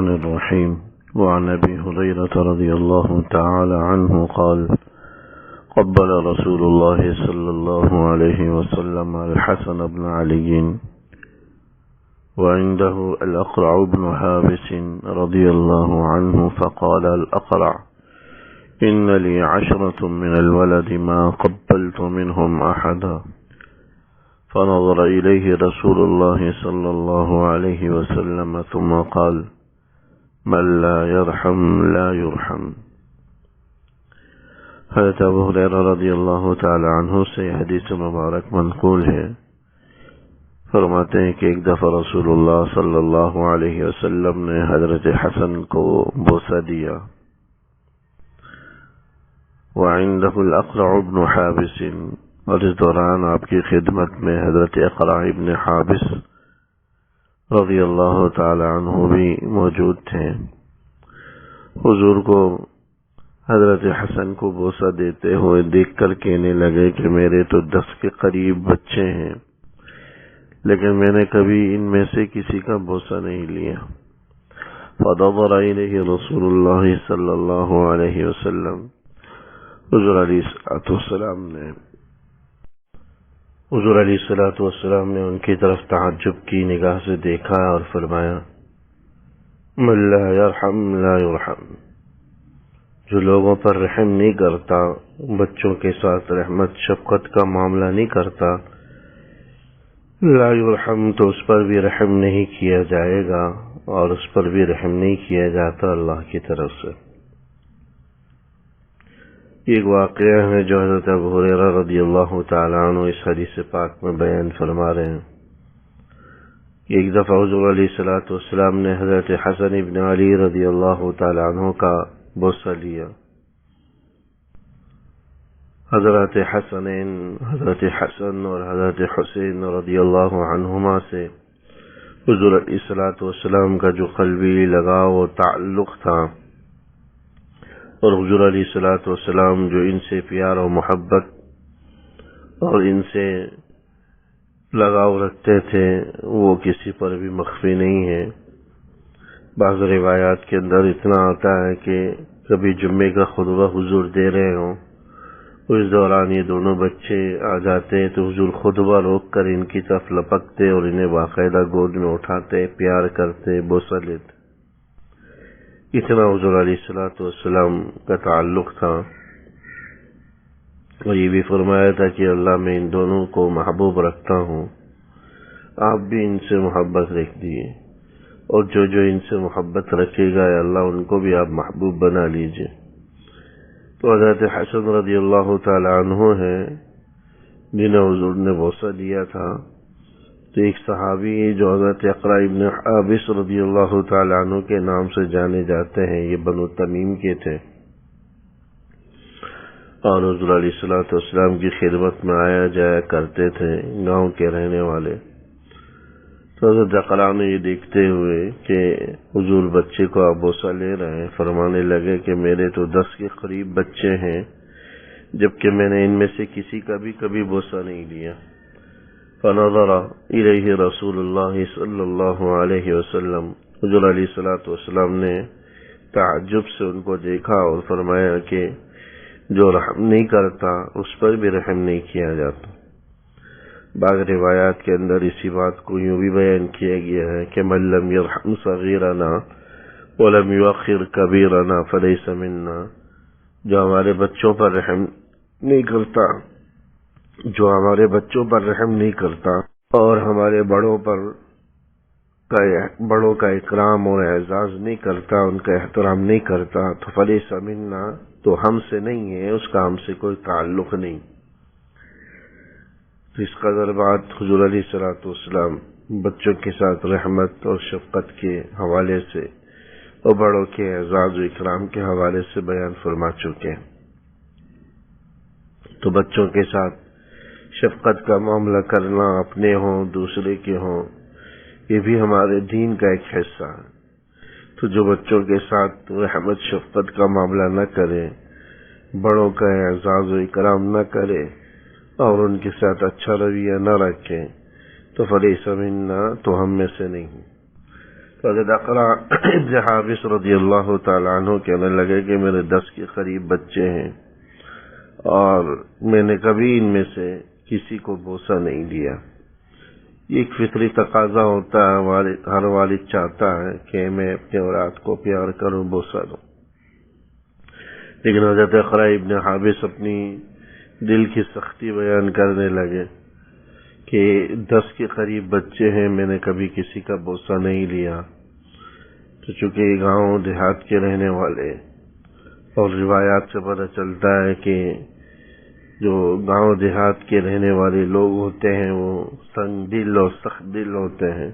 الرحمن الرحيم. وعن أبي هريرة رضي الله تعالى عنه قال: قبل رسول الله صلى الله عليه وسلم الحسن بن علي وعنده الأقرع بن حابس رضي الله عنه، فقال الأقرع: إن لي 10 من الولد ما قبلت منهم أحدا. فنظر إليه رسول الله صلى الله عليه وسلم ثم قال: من لا يرحم لا يرحم. حضرت ابو ہریرہ رضی اللہ تعالی عنہ سے حدیث مبارک منقول ہے، فرماتے ہیں کہ ایک دفعہ رسول اللہ صلی اللہ علیہ وسلم نے حضرت حسن کو بوسہ دیا، وعنده الأقرع بن حابس، اور اس دوران آپ کی خدمت میں حضرت اقرع ابن حابس رضی اللہ تعالی عنہ بھی موجود تھے۔ حضور کو حضرت حسن کو بوسہ دیتے ہوئے دیکھ کر کہنے لگے کہ میرے تو 10 کے قریب بچے ہیں، لیکن میں نے کبھی ان میں سے کسی کا بوسہ نہیں لیا۔ فنظر الیہ رسول اللہ صلی اللہ علیہ وسلم، حضور علیہ السلام نے ان کی طرف تعجب کی نگاہ سے دیکھا اور فرمایا: من لا یرحم لا یرحم، جو لوگوں پر رحم نہیں کرتا، بچوں کے ساتھ رحمت شفقت کا معاملہ نہیں کرتا، لا یرحم، تو اس پر بھی رحم نہیں کیا جائے گا، اور اس پر بھی رحم نہیں کیا جاتا اللہ کی طرف سے۔ ایک واقعہ ہے جو حضرت ابو ہریرہ رضی اللہ تعالیٰ عنہ اس حدیث پاک میں بیان فرما رہے ہیں۔ ایک دفعہ حضور علیہ السلام نے حضرت حسن ابن علی رضی اللہ تعالیٰ عنہ کا بوسہ لیا۔ حضرت حسن اور حضرت حسین رضی اللہ عنہما سے حضور علیہ السلام کا جو قلبی لگاؤ و تعلق تھا، اور حضور علیہ السلام جو ان سے پیار و محبت اور ان سے لگاؤ رکھتے تھے، وہ کسی پر بھی مخفی نہیں ہے۔ بعض روایات کے اندر اتنا آتا ہے کہ کبھی جمعے کا خطبہ حضور دے رہے ہوں، اس دوران یہ دونوں بچے آ جاتے تو حضور خطبہ روک کر ان کی طرف لپکتے اور انہیں باقاعدہ گود میں اٹھاتے، پیار کرتے، بوسہ لیتے۔ اتنا حضور علیہ السلام کا تعلق تھا، اور یہ بھی فرمایا تھا کہ اللہ میں ان دونوں کو محبوب رکھتا ہوں، آپ بھی ان سے محبت رکھ دیے، اور جو ان سے محبت رکھے گا اللہ ان کو بھی آپ محبوب بنا لیجئے۔ تو حضرت حسن رضی اللہ تعالی عنہ ہے جنہیں حضور نے بوسہ دیا تھا، تو ایک صحابی جو حضرت اقرع ابن حابس رضی اللہ تعالی عنہ کے نام سے جانے جاتے ہیں، یہ بنو تمیم کے تھے، اور حضور علیہ السلام کی خدمت میں آیا جایا کرتے تھے، گاؤں کے رہنے والے۔ تو حضرت اقرع نے یہ دیکھتے ہوئے کہ حضور بچے کو آپ بوسہ لے رہے ہیں، فرمانے لگے کہ میرے تو 10 کے قریب بچے ہیں، جبکہ میں نے ان میں سے کسی کا بھی کبھی بوسہ نہیں لیا۔ فنظر الیہ رسول اللہ صلی اللہ علیہ وسلم، حضور علیہ السلام نے تعجب سے ان کو دیکھا اور فرمایا کہ جو رحم نہیں کرتا اس پر بھی رحم نہیں کیا جاتا۔ بعض روایات کے اندر اسی بات کو یوں بھی بیان کیا گیا ہے کہ من لم یرحم صغیرنا ولم یؤخر کبیرنا فلیس منا، جو ہمارے بچوں پر رحم نہیں کرتا اور ہمارے بڑوں کا اکرام اور اعزاز نہیں کرتا، ان کا احترام نہیں کرتا، تو فلیس منا، تو ہم سے نہیں ہے، اس کا ہم سے کوئی تعلق نہیں۔ تو اس قدر بات حضور علیہ السلام بچوں کے ساتھ رحمت اور شفقت کے حوالے سے اور بڑوں کے اعزاز و اکرام کے حوالے سے بیان فرما چکے ہیں۔ تو بچوں کے ساتھ شفقت کا معاملہ کرنا، اپنے ہوں دوسرے کے ہوں، یہ بھی ہمارے دین کا ایک حصہ ہے۔ تو جو بچوں کے ساتھ رحمت شفقت کا معاملہ نہ کرے، بڑوں کا اعزاز و اکرام نہ کرے اور ان کے ساتھ اچھا رویہ نہ رکھے، تو فلیس منا، تو ہم میں سے نہیں۔ تو حضرت اقرع ابن حابس رضی اللہ تعالی عنہ کہنے لگے کہ میرے 10 کے قریب بچے ہیں اور میں نے کبھی ان میں سے کسی کو بوسہ نہیں دیا. یہ ایک فطری تقاضا ہوتا ہے، ہر والد چاہتا ہے کہ میں اپنے اولاد کو پیار کروں، بوسہ دوں. لیکن حضرت اقرع ابن حابس اپنی دل کی سختی بیان کرنے لگے کہ 10 کے قریب بچے ہیں، میں نے کبھی کسی کا بوسہ نہیں لیا. تو چونکہ گاؤں دیہات کے رہنے والے اور روایات سے پتہ چلتا ہے کہ جو گاؤں دیہات کے رہنے والے لوگ ہوتے ہیں وہ تنگ دل اور سخت دل ہوتے ہیں.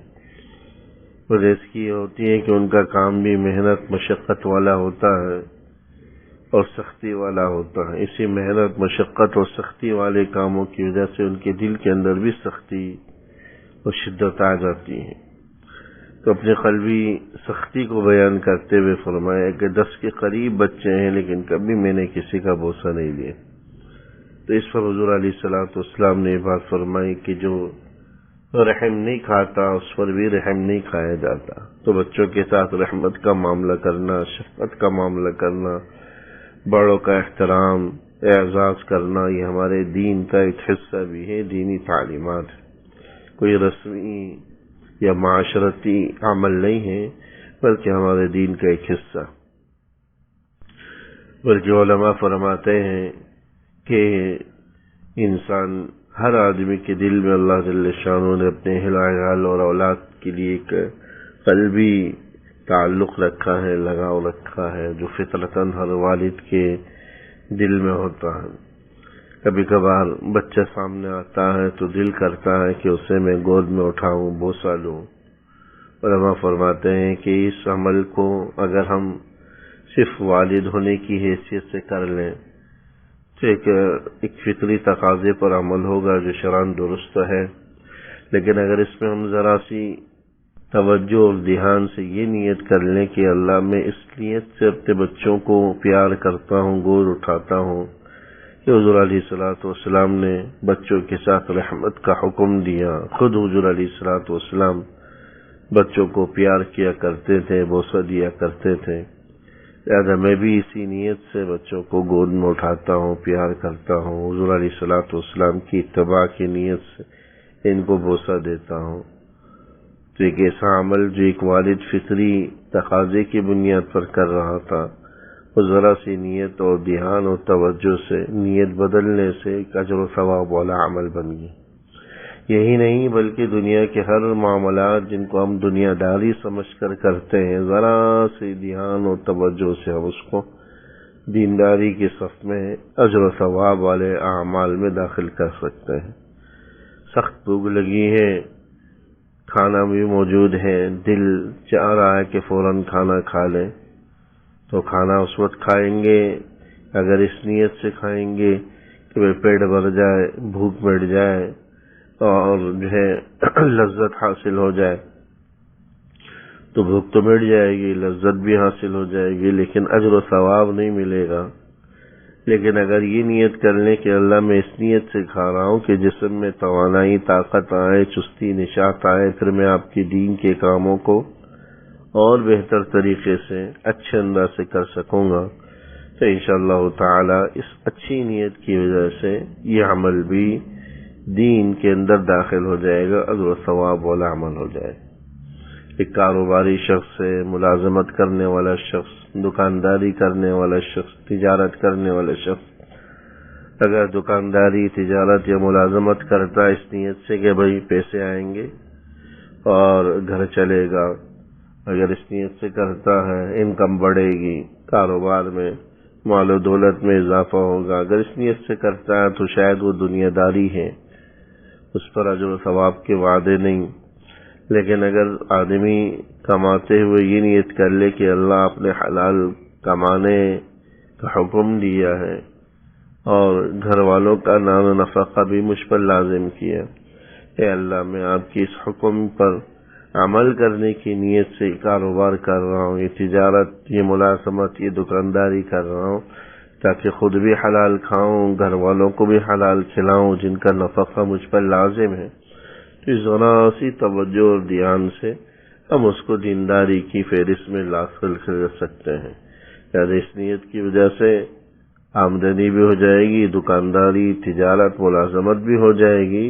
وجہ اس کی ہوتی ہے کہ ان کا کام بھی محنت مشقت والا ہوتا ہے اور سختی والا ہوتا ہے. اسی محنت مشقت اور سختی والے کاموں کی وجہ سے ان کے دل کے اندر بھی سختی اور شدت آ جاتی ہے. تو اپنی قلبی سختی کو بیان کرتے ہوئے فرمایا کہ 10 کے قریب بچے ہیں لیکن کبھی میں نے کسی کا بوسہ نہیں لیا. تو اس پر حضور علیہ الصلوۃ والسلام نے یہ بات فرمائی کہ جو رحم نہیں کھاتا اس پر بھی رحم نہیں کھایا جاتا. تو بچوں کے ساتھ رحمت کا معاملہ کرنا، شفقت کا معاملہ کرنا، بڑوں کا احترام اعزاز کرنا، یہ ہمارے دین کا ایک حصہ بھی ہے، دینی تعلیمات. کوئی رسمی یا معاشرتی عمل نہیں ہے بلکہ ہمارے دین کا ایک حصہ. بلکہ علماء فرماتے ہیں کہ انسان، ہر آدمی کے دل میں اللہ جل شانہ نے اپنے عیال اور اولاد کے لیے ایک قلبی تعلق رکھا ہے، لگاؤ رکھا ہے، جو فطرتاً ہر والد کے دل میں ہوتا ہے. کبھی کبھار بچہ سامنے آتا ہے تو دل کرتا ہے کہ اسے میں گود میں اٹھاؤں، بوسہ لوں. علماء فرماتے ہیں کہ اس عمل کو اگر ہم صرف والد ہونے کی حیثیت سے کر لیں تو ایک فطری تقاضے پر عمل ہوگا جو شرعاً درست ہے. لیکن اگر اس میں ہم ذرا سی توجہ اور دھیان سے یہ نیت کر لیں کہ اللہ میں اس نیت سے اپنے بچوں کو پیار کرتا ہوں، گود اٹھاتا ہوں، کہ حضور علیہ الصلوۃ والسلام نے بچوں کے ساتھ رحمت کا حکم دیا. خود حضور علیہ الصلوۃ والسلام بچوں کو پیار کیا کرتے تھے، بوسہ دیا کرتے تھے. لہذا میں بھی اسی نیت سے بچوں کو گود میں اٹھاتا ہوں، پیار کرتا ہوں، حضور علیہ الصلوۃ والسلام کی اتباع کی نیت سے ان کو بوسہ دیتا ہوں. تو ایک ایسا عمل جو ایک والد فطری تقاضے کی بنیاد پر کر رہا تھا، وہ ذرا سی نیت اور دھیان اور توجہ سے، نیت بدلنے سے ایک اجر و ثواب والا عمل بن گیا. یہی نہیں بلکہ دنیا کے ہر معاملات جن کو ہم دنیا داری سمجھ کر کرتے ہیں، ذرا سے دھیان اور توجہ سے ہم اس کو دینداری کے صف میں اجر و ثواب والے اعمال میں داخل کر سکتے ہیں. سخت بھوک لگی ہے، کھانا بھی موجود ہے، دل چاہ رہا ہے کہ فوراً کھانا کھا لیں، تو کھانا اس وقت کھائیں گے اگر اس نیت سے کھائیں گے کہ پیٹ بھر جائے، بھوک مٹ جائے اور جو ہے لذت حاصل ہو جائے. تو بھوک تو مٹ جائے گی، لذت بھی حاصل ہو جائے گی، لیکن اجر و ثواب نہیں ملے گا. لیکن اگر یہ نیت کر لیں کہ اللہ میں اس نیت سے کھا رہا ہوں کہ جسم میں توانائی، طاقت آئے، چستی نشاط آئے، پھر میں آپ کی دین کے کاموں کو اور بہتر طریقے سے اچھے انداز سے کر سکوں گا، تو انشاءاللہ تعالی اس اچھی نیت کی وجہ سے یہ عمل بھی دین کے اندر داخل ہو جائے گا، اجر و ثواب والا عمل ہو جائے گا. ایک کاروباری شخص ہے، ملازمت کرنے والا شخص، دکانداری کرنے والا شخص، تجارت کرنے والا شخص اگر دکانداری، تجارت یا ملازمت کرتا ہے اس نیت سے کہ بھئی پیسے آئیں گے اور گھر چلے گا، اگر اس نیت سے کرتا ہے انکم بڑھے گی، کاروبار میں مال و دولت میں اضافہ ہوگا، اگر اس نیت سے کرتا ہے تو شاید وہ دنیا داری ہے، اس پر اجر و ثواب کے وعدے نہیں. لیکن اگر آدمی کماتے ہوئے یہ نیت کر لے کہ اللہ اپنے حلال کمانے کا حکم دیا ہے اور گھر والوں کا نان و نفقہ بھی مجھ پر لازم کیا، اے اللہ میں آپ کی اس حکم پر عمل کرنے کی نیت سے کاروبار کر رہا ہوں، یہ تجارت، یہ ملازمت، یہ دکانداری کر رہا ہوں تاکہ خود بھی حلال کھاؤں، گھر والوں کو بھی حلال کھلاؤں جن کا نفقہ مجھ پر لازم ہے. تو ذرا سی توجہ اور دھیان سے ہم اس کو دینداری کی فہرست میں داخل کر سکتے ہیں. یعنی اس نیت کی وجہ سے آمدنی بھی ہو جائے گی، دکانداری، تجارت، ملازمت بھی ہو جائے گی،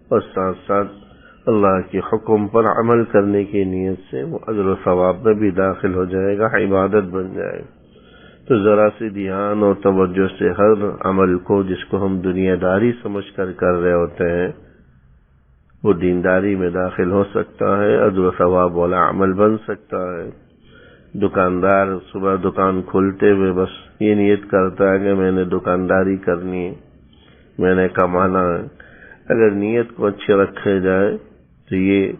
اور ساتھ ساتھ اللہ کے حکم پر عمل کرنے کی نیت سے وہ اجر و ثواب میں بھی داخل ہو جائے گا، عبادت بن جائے گا. تو ذرا سی دھیان اور توجہ سے ہر عمل کو جس کو ہم دنیا داری سمجھ کر رہے ہوتے ہیں وہ دینداری میں داخل ہو سکتا ہے، اجر و ثواب والا عمل بن سکتا ہے. دکاندار صبح دکان کھولتے ہوئے بس یہ نیت کرتا ہے کہ میں نے دکانداری کرنی ہے، میں نے کمانا ہے. اگر نیت کو اچھے رکھے جائے تو یہ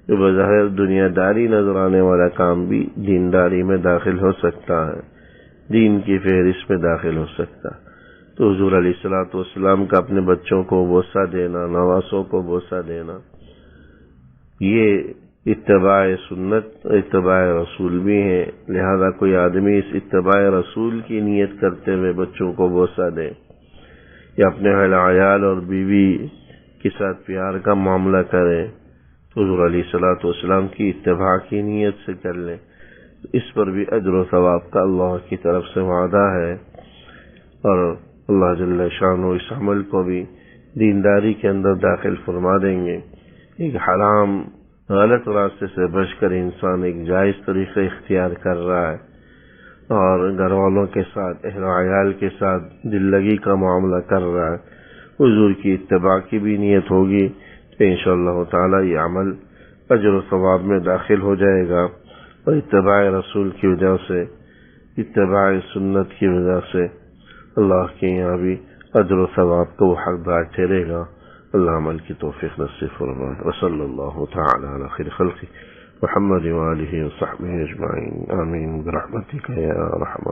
جو بظاہر دنیا داری نظر آنے والا کام بھی دینداری میں داخل ہو سکتا ہے، دین کی فہرست میں داخل ہو سکتا ہے. تو حضور علیہ الصلوۃ والسلام کا اپنے بچوں کو بوسہ دینا، نواسوں کو بوسہ دینا، یہ اتباع سنت، اتباع رسول بھی ہے. لہذا کوئی آدمی اس اتباع رسول کی نیت کرتے ہوئے بچوں کو بوسہ دے یا اپنے اہل عیال اور بیوی کے ساتھ پیار کا معاملہ کرے تو حضور علیہ الصلوۃ والسلام کی اتباع کی نیت سے کر لے. اس پر بھی اجر و ثواب کا اللہ کی طرف سے وعدہ ہے، اور اللہ جل شانہ اس عمل کو بھی دینداری کے اندر داخل فرما دیں گے. ایک حرام غلط راستے سے بچ کر انسان ایک جائز طریقہ اختیار کر رہا ہے اور گھر والوں کے ساتھ، اہل و عیال کے ساتھ دل لگی کا معاملہ کر رہا ہے، حضور کی اتباع کی بھی نیت ہوگی تو انشاءاللہ تعالی یہ عمل اجر و ثواب میں داخل ہو جائے گا. اور اتباع رسول کی وجہ سے، اتباع سنت کی وجہ سے اللہ کے یہاں بھی اجر و ثواب کا وہ حقدار ٹھہرے گا. اللہ عمل کی توفیق نصیب فرمائے. وصلی اللہ تعالی علی خیر خلقہ محمد وآلہ وصحبہ اجمعین. آمین برحمتک یا ارحم